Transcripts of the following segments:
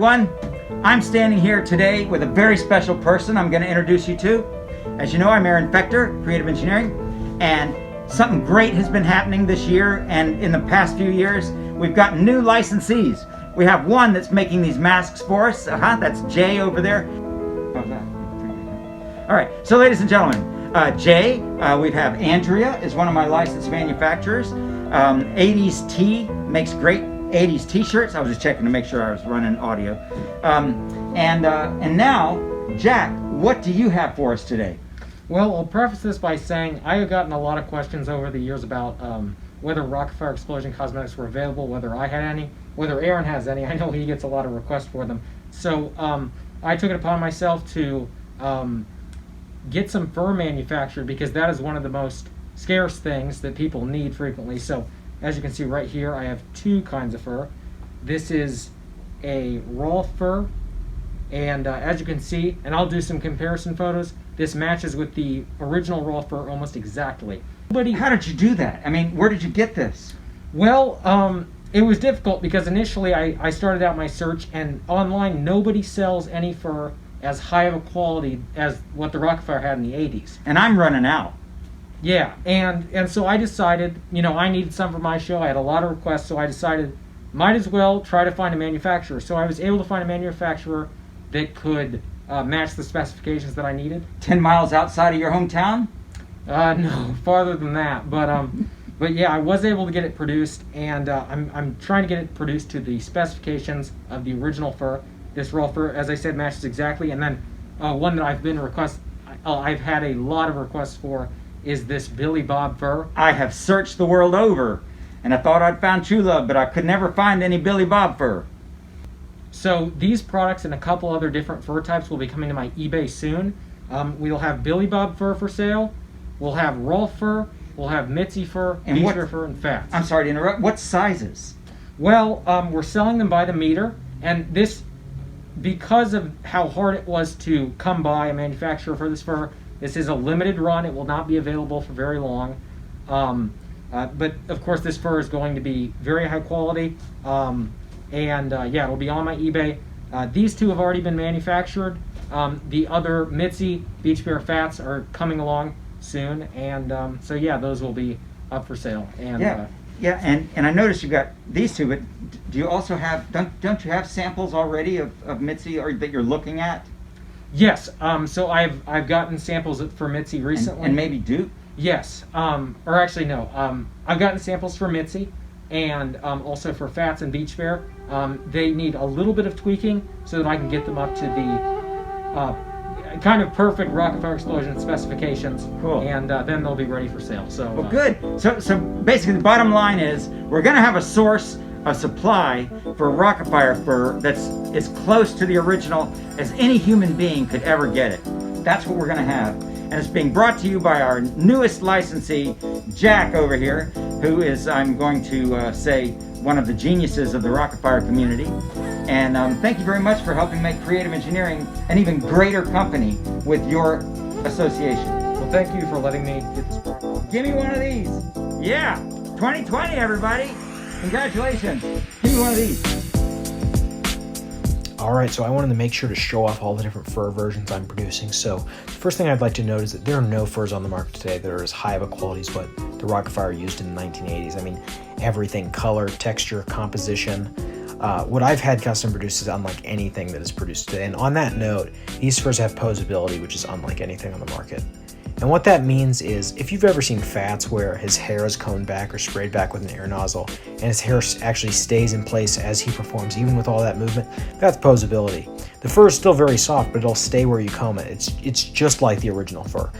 everyone. I'm standing here today with a very special person I'm going to introduce you to. As you know, I'm Aaron Fechter, Creative Engineering, and something great has been happening this year and in the past few years. We've got new licensees. We have one that's making these masks for us. That's Jay over there. How's that? All right, so ladies and gentlemen, Jay, we have Andrea is one of my licensed manufacturers. 80s T makes great 80s t-shirts. I was just checking to make sure I was running audio. And now, Jack, what do you have for us today? Well, I'll preface this by saying I have gotten a lot of questions over the years about whether Rock-afire Explosion cosmetics were available, whether I had any, whether Aaron has any. I know he gets a lot of requests for them. So I took it upon myself to get some fur manufactured because that is one of the most scarce things that people need frequently. So as you can see right here, I have two kinds of fur. This is a raw fur, and as you can see, and I'll do some comparison photos, this matches with the original raw fur almost exactly. How did you do that? I mean, where did you get this? Well, it was difficult because initially I started out my search, and online nobody sells any fur as high of a quality as what the Rock-afire had in the 80s. And I'm running out. Yeah, and so I decided, I needed some for my show. I had a lot of requests, so I decided might as well try to find a manufacturer. So I was able to find a manufacturer that could match the specifications that I needed. 10 miles outside of your hometown? No, farther than that. But yeah, I was able to get it produced, and I'm trying to get it produced to the specifications of the original fur. This raw fur, as I said, matches exactly. And then one that I've had a lot of requests for is this Billy Bob fur. I have searched the world over, and I thought I'd found true love, but I could never find any Billy Bob fur. So these products and a couple other different fur types will be coming to my eBay soon. We'll have Billy Bob fur for sale. We'll have raw fur. We'll have Mitzi fur, and beach fur, and fats. I'm sorry to interrupt. What sizes? Well, we're selling them by the meter, and this, because of how hard it was to come by a manufacturer for this fur, this is a limited run. It will not be available for very long. But of course, this fur is going to be very high quality. Yeah, it'll be on my eBay. These two have already been manufactured. The other Mitzi, Beach Bear Fats are coming along soon. And so yeah, those will be up for sale. And and I noticed you got these two, but do you also have, don't you have samples already of Mitzi or that you're looking at? Yes, so I've gotten samples for Mitzi recently. And maybe Duke? Yes, or actually no. I've gotten samples for Mitzi and also for Fats and Beach Bear. They need a little bit of tweaking so that I can get them up to the kind of perfect Rock-afire Explosion specifications. Cool. And then they'll be ready for sale. So well, good. So basically the bottom line is we're going to have a supply for Rock-afire fur that's as close to the original as any human being could ever get it. That's what we're going to have. And it's being brought to you by our newest licensee, Jack over here, who is, I'm going to say, one of the geniuses of the Rock-afire community. And thank you very much for helping make Creative Engineering an even greater company with your association. Well, thank you for letting me get this product. Give me one of these. Yeah, 2020, everybody. Congratulations. Give me one of these. Alright, so I wanted to make sure to show off all the different fur versions I'm producing. So the first thing I'd like to note is that there are no furs on the market today that are as high of a quality as what the Rock-afire used in the 1980s. I mean, everything, color, texture, composition. What I've had custom produced is unlike anything that is produced today. And on that note, these furs have posability, which is unlike anything on the market. And what that means is, if you've ever seen Fats where his hair is combed back or sprayed back with an air nozzle, and his hair actually stays in place as he performs, even with all that movement, that's posability. The fur is still very soft, but it'll stay where you comb it. It's just like the original fur.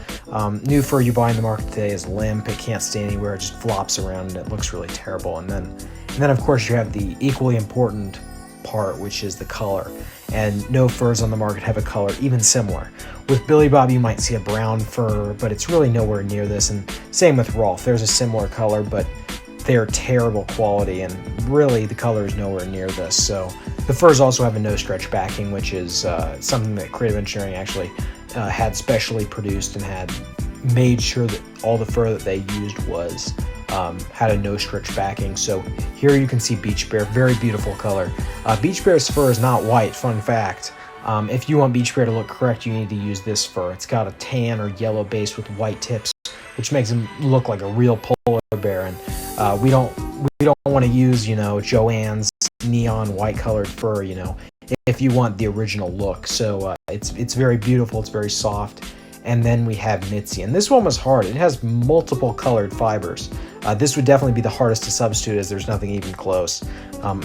New fur you buy in the market today is limp, it can't stay anywhere, it just flops around and it looks really terrible. And then of course you have the equally important part, which is the color. And no furs on the market have a color even similar. With Billy Bob you might see a brown fur, but it's really nowhere near this, and same with Rolf. There's a similar color, but they're terrible quality, and really the color is nowhere near this. So the furs also have a no stretch backing, which is something that Creative Engineering actually had specially produced and had made sure that all the fur that they used was had a no stretch backing. So here you can see Beach Bear, very beautiful color. Beach Bear's fur is not white, fun fact. If you want Beach Bear to look correct, you need to use this fur. It's got a tan or yellow base with white tips, which makes him look like a real polar bear. And we don't want to use, Joanne's neon white colored fur, if you want the original look. So it's very beautiful. It's very soft. And then we have Mitzi, and this one was hard. It has multiple colored fibers. This would definitely be the hardest to substitute, as there's nothing even close.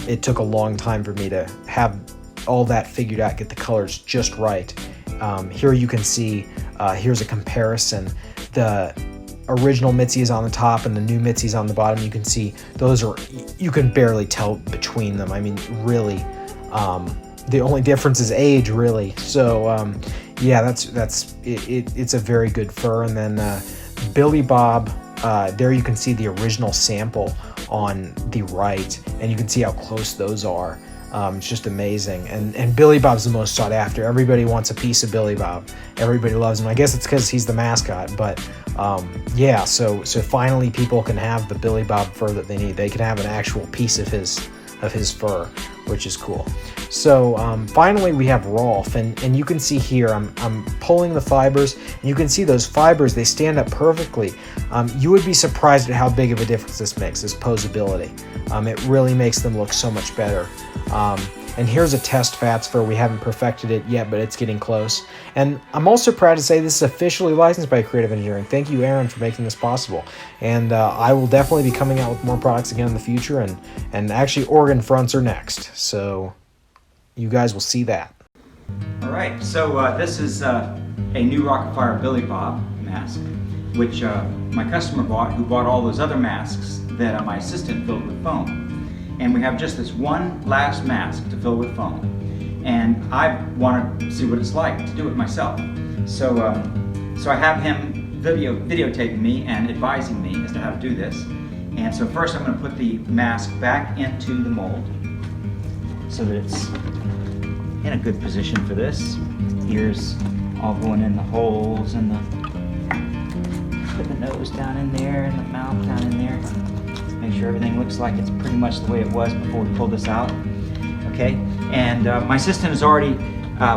It took a long time for me to have all that figured out, get the colors just right. Here you can see, here's a comparison. The original Mitzi is on the top and the new Mitzi is on the bottom. You can see you can barely tell between them. I mean, really, the only difference is age, really. So yeah, it's a very good fur. And then Billy Bob, there you can see the original sample on the right, and you can see how close those are. It's just amazing. And Billy Bob's the most sought after. Everybody wants a piece of Billy Bob. Everybody loves him. I guess it's because he's the mascot. But yeah, so finally people can have the Billy Bob fur that they need. They can have an actual piece of his fur, which is cool. So finally we have Rolf, and you can see here I'm pulling the fibers, and you can see those fibers, they stand up perfectly. You would be surprised at how big of a difference this makes, this posability. It really makes them look so much better. And here's a test fats fur. We haven't perfected it yet, but it's getting close. And I'm also proud to say this is officially licensed by Creative Engineering. Thank you, Aaron, for making this possible. And I will definitely be coming out with more products again in the future, and actually organ fronts are next. So you guys will see that. All right, so this is a new Rock-afire Billy Bob mask, which my customer bought, who bought all those other masks that my assistant filled with foam. And we have just this one last mask to fill with foam. And I want to see what it's like to do it myself. So so I have him videotaping me and advising me as to how to do this. And so first I'm going to put the mask back into the mold so that it's in a good position for this. Ears all going in the holes, and put the nose down in there and the mouth down in there. Make sure everything looks like it's pretty much the way it was before we pulled this out. Okay, and my assistant has already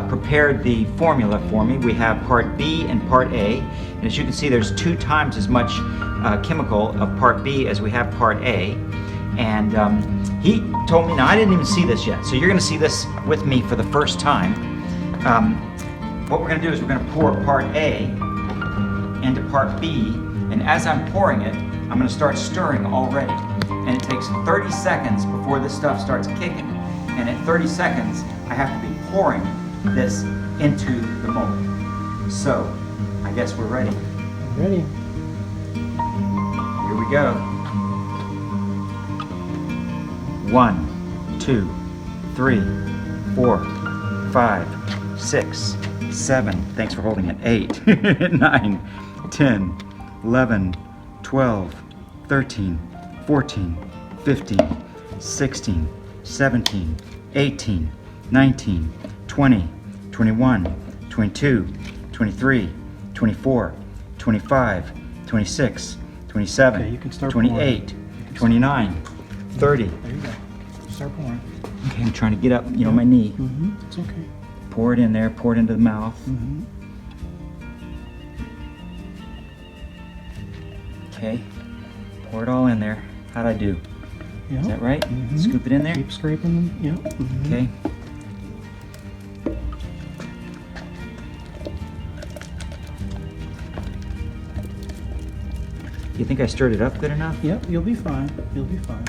prepared the formula for me. We have part B and part A, and as you can see, there's 2 times as much chemical of part B as we have part A. And he told me, now I didn't even see this yet, so you're going to see this with me for the first time. What we're going to do is we're going to pour part A into part B, and as I'm pouring it, I'm going to start stirring already. And it takes 30 seconds before this stuff starts kicking. And at 30 seconds, I have to be pouring this into the mold. So, I guess we're ready. Ready. Here we go. 1, 2, 3, 4, 5, 6, 7. Thanks for holding it. 8, 9, 10, 11, 12, 13, 14, 15, 16, 17, 18, 19, 20, 21, 22, 23, 24, 25, 26, 27, Okay, you can start 28, 29, 30. There you go. Start pouring. Okay, I'm trying to get up, my knee. Mm-hmm. It's okay. Pour it in there, pour it into the mouth. Mm-hmm. Okay, pour it all in there. How'd I do? Yeah. Is that right? Mhm. Scoop it in there? Keep scraping them. Yeah. Mhm. Okay. You think I stirred it up good enough? Yep, you'll be fine. You'll be fine.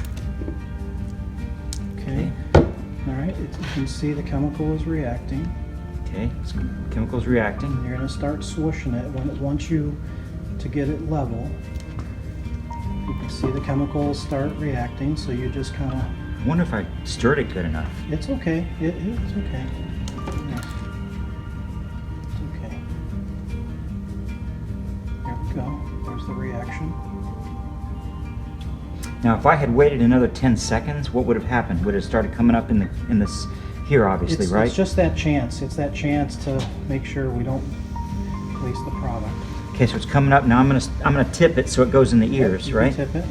Okay. All right. You can see the chemical is reacting. Okay, chemical's reacting. And you're going to start swooshing it once you to get it level. You can see the chemicals start reacting, so you just kind of. I wonder if I stirred it good enough. It's okay. It's okay. Yes. It's okay. There we go. There's the reaction. Now, if I had waited another 10 seconds, what would have happened? Would it have started coming up in this here, obviously, right? It's just that chance. It's that chance to make sure we don't waste the product. Okay, so it's coming up now. I'm gonna tip it so it goes in the ears, You can right? tip it.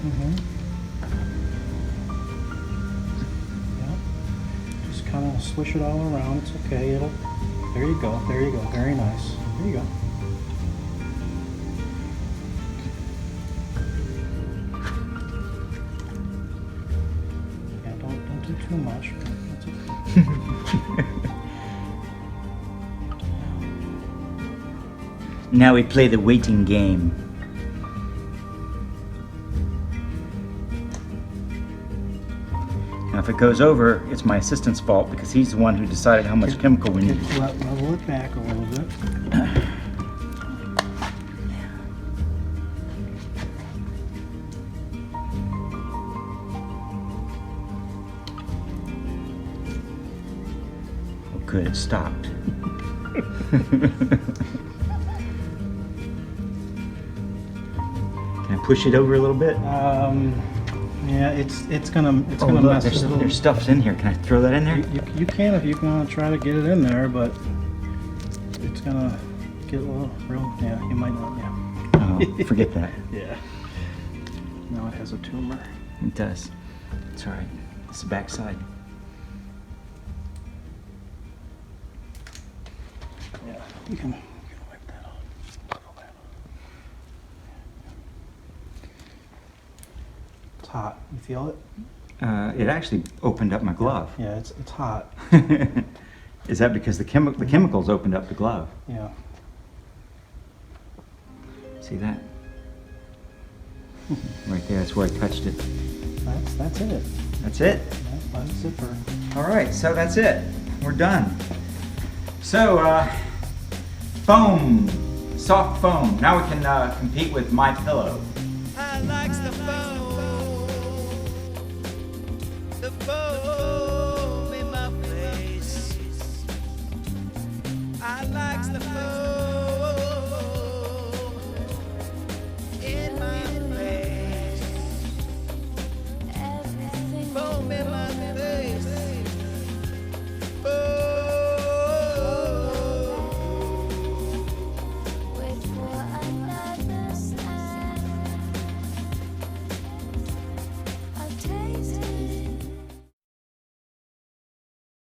Yep. Just kind of swish it all around. It's okay. There you go. There you go. Very nice. There you go. Yeah, don't do too much. That's okay. Now we play the waiting game. Now if it goes over, it's my assistant's fault because he's the one who decided how much chemical we need. Level it back a little bit. Oh good, it stopped. Can I push it over a little bit? Yeah, it's gonna Oh, look, mess. there's stuff's in here. Can I throw that in there? You can if you want to try to get it in there, but it's gonna get a little real. Yeah, you might not. Yeah. Oh, forget that. Yeah. Now it has a tumor. It does. It's all right. It's the back side. Yeah, you can wipe that off. It's hot. You feel it? It actually opened up my glove. Yeah, it's hot. Is that because the chemicals opened up the glove? Yeah. See that? Right there, that's where I touched it. That's it. That's it? That's it for. All right, so that's it. We're done. So, foam, soft foam. Now we can compete with My Pillow. I likes the phone. The phone.